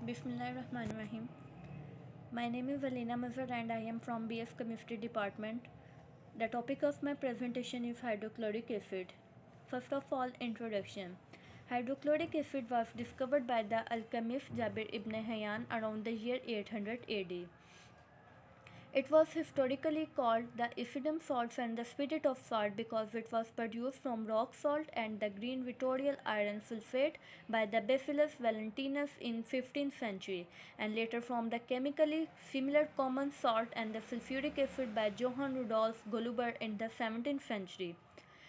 Bismillahirrahmanirrahim. My name is Alina Mazhar and I am from BS Chemistry Department. The topic of my presentation is hydrochloric acid. First of all, introduction. Hydrochloric acid was discovered by the alchemist Jabir ibn Hayyan around the year 800 AD. It was historically called the acidum salts and the spirit of salt because it was produced from rock salt and the green vitorial iron sulfate by the Bacillus valentinus in 15th century, and later from the chemically similar common salt and the sulfuric acid by Johann Rudolf Goluber in the 17th century.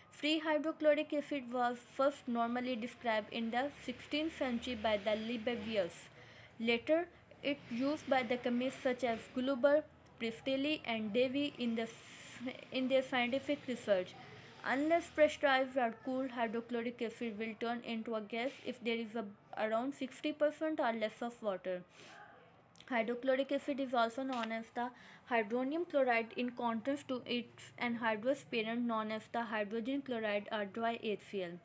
Free hydrochloric acid was first normally described in the 16th century by the Libavius. Later, it used by the chemists such as Goluber, Priestley, and Davy in their scientific research. Unless pressurized or cooled, hydrochloric acid will turn into a gas if there is around 60% or less of water. Hydrochloric acid is also known as the hydronium chloride in contrast to its anhydrous parent known as the hydrogen chloride or dry HCl.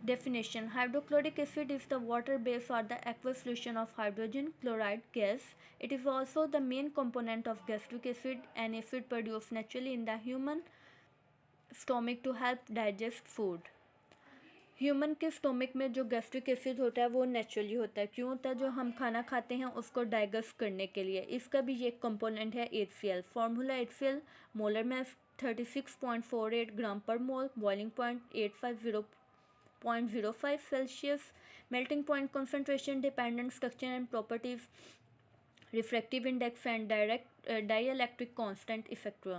Definition: hydrochloric acid is the water base or the aqueous solution of hydrogen chloride gas. It is also the main component of gastric acid, an acid produced naturally in the human stomach to help digest food. Human के stomach में जो gastric acid होता है वो naturally होता है। क्यों होता है? जो हम खाना खाते हैं उसको डाइजेस्ट करने के लिए। इसका भी एक कंपोनेंट है HCl। Formula HCl molar mass 36.48 gram per mole, boiling point 850.05 Celsius, melting point concentration, dependent structure and properties, refractive index and dielectric constant, etc.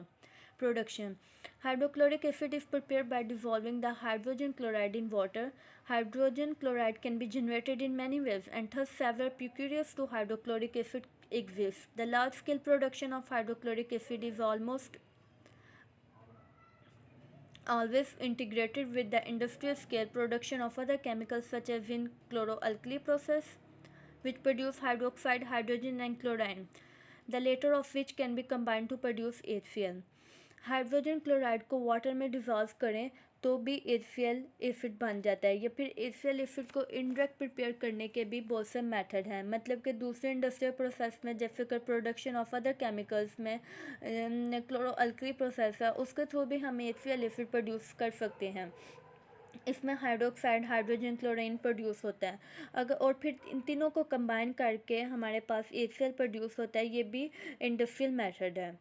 Production: hydrochloric acid is prepared by dissolving the hydrogen chloride in water. Hydrogen chloride can be generated in many ways, and thus several precursor's to hydrochloric acid exist. The large-scale production of hydrochloric acid is almost always integrated with the industrial scale production of other chemicals such as in chloroalkali process, which produce hydroxide, hydrogen and chlorine, the latter of which can be combined to produce HCl. Hydrogen chloride को water में dissolve करें तो भी HCl acid बन जाता है, या फिर HCl एसिड को इनडायरेक्ट प्रिपेयर करने के भी बहुत से मेथड हैं। मतलब कि दूसरे इंडस्ट्रियल प्रोसेस में जैसे कि प्रोडक्शन ऑफ अदर केमिकल्स में क्लोरोअल्कली प्रोसेस है, उसके थ्रू भी हम HCl एसिड प्रोड्यूस कर सकते हैं। इसमें हाइड्रोक्साइड, हाइड्रोजन, क्लोरीन प्रोड्यूस होता है। अगर और फिर इन तीनों को कंबाइन करके हमारे पास HCl प्रोड्यूस होता है। ये भी इंडस्ट्रियल मेथड है।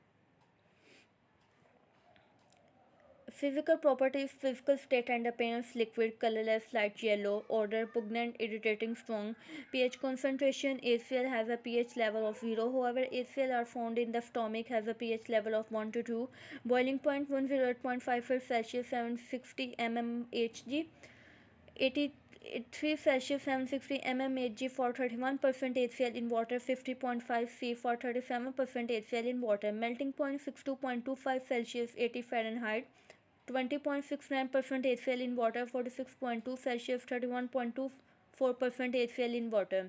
Physical properties: physical state and appearance: liquid, colorless, light yellow. Odor: pungent, irritating, strong. pH concentration: HCl has a pH level of 0. However, HCl are found in the stomach has a pH level of 1 to 2. Boiling point 108.55 Celsius, 760 mmHg. 83 Celsius, 760 mmHg for 31% HCl in water, 50.5 C for 37% HCl in water. Melting point 62.25 Celsius, 80 Fahrenheit. 20.69% HCl in water, 46.2 Celsius, 31.24% HCl in water.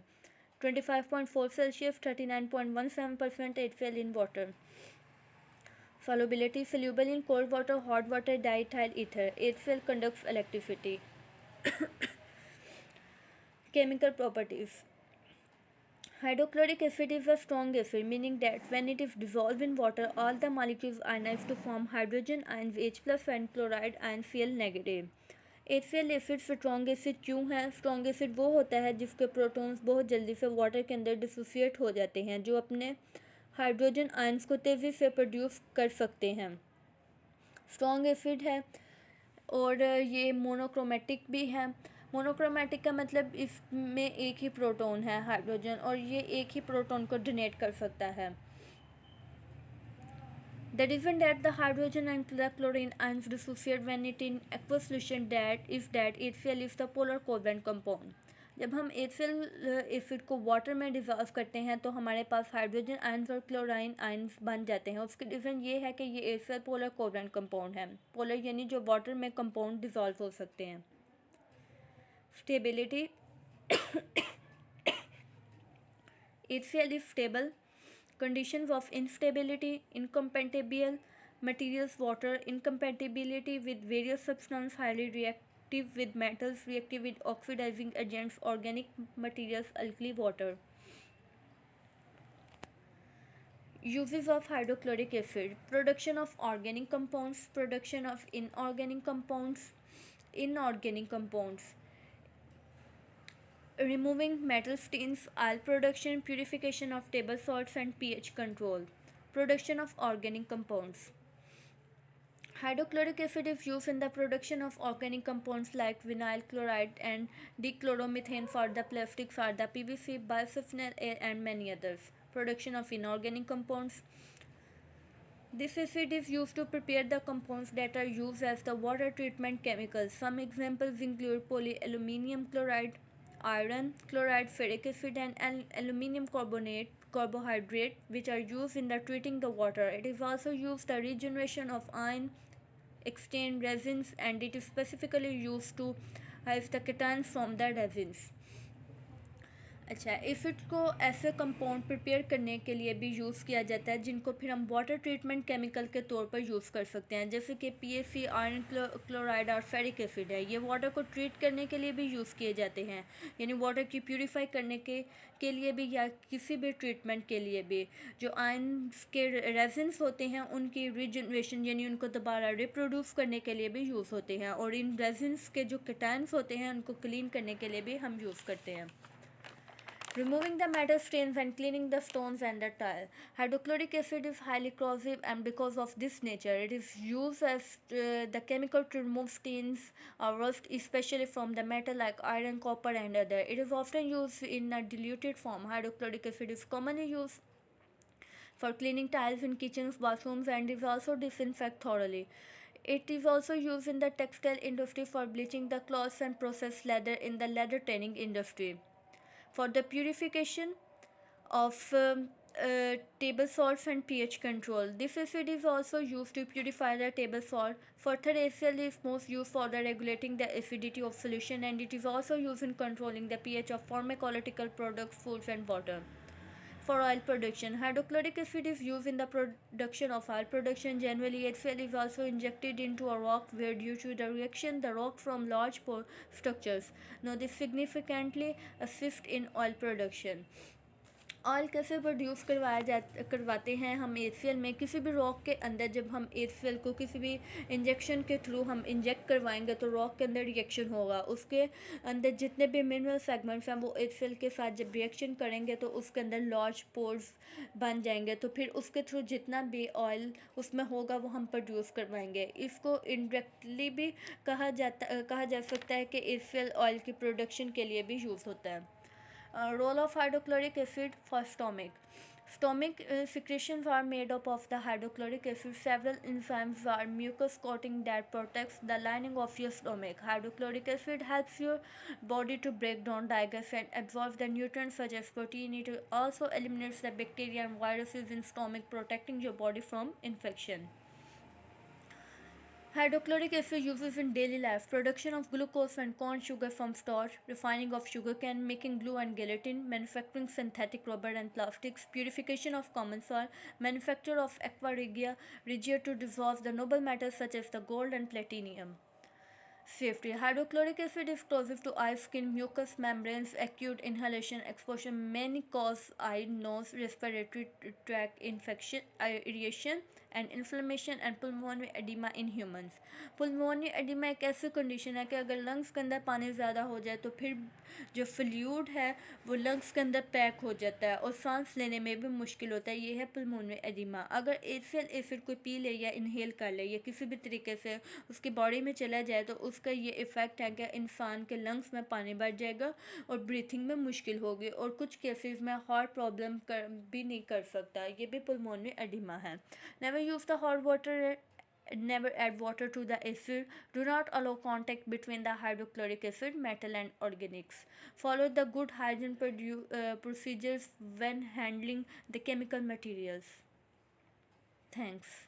25.4 Celsius, 39.17% HCl in water. Solubility: soluble in cold water, hot water, diethyl ether. HCl conducts electricity. Chemical properties: hydrochloric acid is a strong acid, meaning that when it is dissolved in water, all the molecules ionize to form hydrogen ions H plus and chloride ions Cl negative. HCl acid strong acid क्यों है? Strong acid वो होता है जिसके protons बहुत जल्दी से water के अंदर डिसोसिएट हो जाते हैं, जो अपने हाइड्रोजन आयंस को तेज़ी से प्रोड्यूस कर सकते हैं। स्ट्रॉन्ग एसिड है और ये मोनोक्रोमेटिक भी है। मोनोक्रोमेटिक का मतलब इसमें एक ही प्रोटॉन है हाइड्रोजन, और ये एक ही प्रोटॉन को डोनेट कर सकता है। The reason that the hydrogen and the chlorine ions dissociate when it in aqueous solution that HCl is the polar covalent compound. जब हम HCl एसिड को वाटर में डिज़ोल्व करते हैं तो हमारे पास हाइड्रोजन आयंस और क्लोराइन आयंस बन जाते हैं। उसकी रीज़न ये है कि ये HCl पोलर कोवलेंट कंपाउंड है। पोलर यानी जो वाटर में कंपाउंड डिज़ोल्व हो सकते हैं। Stability: HCl is stable. Conditions of instability: incompatible materials, water, incompatibility with various substances, highly reactive with metals, reactive with oxidizing agents, organic materials, alkali water. Uses of hydrochloric acid: production of organic compounds, production of inorganic compounds, removing metal stains, oil production, purification of table salts and pH control, production of organic compounds. Hydrochloric acid is used in the production of organic compounds like vinyl chloride and dichloromethane for the plastics or the PVC, bisphenol A and many others. Production of inorganic compounds. This acid is used to prepare the compounds that are used as the water treatment chemicals. Some examples include polyaluminium chloride, iron chloride, ferric acid, and aluminium carbohydrate, which are used in the treating the water. It is also used the regeneration of iron extant resins, and it is specifically used to have the cations from the resins. अच्छा, acid को ऐसे compound prepare करने के लिए भी use किया जाता है जिनको फिर हम वाटर ट्रीटमेंट केमिकल के तौर पर यूज़ कर सकते हैं, जैसे कि पीएसी, आयरन क्लोराइड और फेरिक एसिड है। ये वाटर को ट्रीट करने के लिए भी यूज़ किए जाते हैं, यानी वाटर की प्यूरीफाई करने के लिए भी या किसी भी ट्रीटमेंट के लिए भी। जो आयरन के रेजिन्स होते हैं उनकी रिजनरेशन यानी उनको दोबारा रिप्रोड्यूस करने के लिए भी यूज़ होते हैं, और इन रेजिन्स के जो केटायंस होते हैं उनको क्लीन करने के लिए भी हम यूज़ करते हैं। Removing the metal stains and cleaning the stones and the tile. Hydrochloric acid is highly corrosive, and because of this nature, it is used as the chemical to remove stains or rust, especially from the metal like iron, copper, and other. It is often used in a diluted form. Hydrochloric acid is commonly used for cleaning tiles in kitchens, bathrooms, and is also disinfect thoroughly. It is also used in the textile industry for bleaching the cloths and processed leather in the leather tanning industry. For the purification of table salts and pH control. This acid is also used to purify the table salt. Further, HCl is most used for the regulating the acidity of solution, and it is also used in controlling the pH of pharmacological products, foods and water. For oil production, hydrochloric acid is used in the production of oil production. Generally, HCl is also injected into a rock where, due to the reaction, the rock from large pore structures. Now, this significantly assists in oil production. Oil कैसे produce करवाते हैं हम ACL में? किसी भी rock के अंदर जब हम एसीएल को किसी भी इंजेक्शन के थ्रू हम इंजेक्ट करवाएंगे तो रॉक के अंदर रिएक्शन होगा, उसके अंदर जितने भी मिनरल सेगमेंट्स हैं वो एसीएल के साथ जब रिएक्शन करेंगे तो उसके अंदर लार्ज पोर्स बन जाएंगे, तो फिर उसके थ्रू जितना भी ऑयल उसमें होगा वो हम प्रोड्यूस करवाएंगे। इसको इनडायरेक्टली भी कहा जा सकता है कि एसीएल ऑयल की प्रोडक्शन के लिए भी यूज़ होता है। Role of hydrochloric acid for stomach. Stomach secretions are made up of the hydrochloric acid. Several enzymes are mucus coating that protects the lining of your stomach. Hydrochloric acid helps your body to break down, digest, and absorb the nutrients such as protein. It also eliminates the bacteria and viruses in stomach, protecting your body from infection. Hydrochloric acid uses in daily life: production of glucose and corn sugar from starch, refining of sugarcane, making glue and gelatin, manufacturing synthetic rubber and plastics, purification of common soil, manufacture of aqua regia to dissolve the noble metals such as the gold and platinum. Safety. Hydrochloric acid is corrosive to eye, skin, mucous membranes. Acute inhalation exposure may cause eye, nose, respiratory tract infection, irritation and inflammation and pulmonary edema in humans. Pulmonary edema एक ऐसी condition है कि अगर lungs के अंदर पानी ज़्यादा हो जाए तो फिर जो फ्लूइड है वो लंग्स के अंदर पैक हो जाता है और सांस लेने में भी मुश्किल होता है। ये है पुल्मोनरी एडिमा। अगर एसियल एसिड कोई पी ले या इनहेल कर ले या किसी भी तरीके से उसकी बॉडी में चला जाए तो उसका ये इफ़ेक्ट है कि इंसान के लंग्स में पानी बढ़ जाएगा और ब्रीथिंग में मुश्किल होगी, और कुछ केसेस में हार्ट प्रॉब्लम भी नहीं कर सकता। ये भी पुल्मोनरी एडिमा है। Never use the hot water. Never add water to the acid. Do not allow contact between the hydrochloric acid, metal and organics. Follow the good hygiene procedures when handling the chemical materials. Thanks.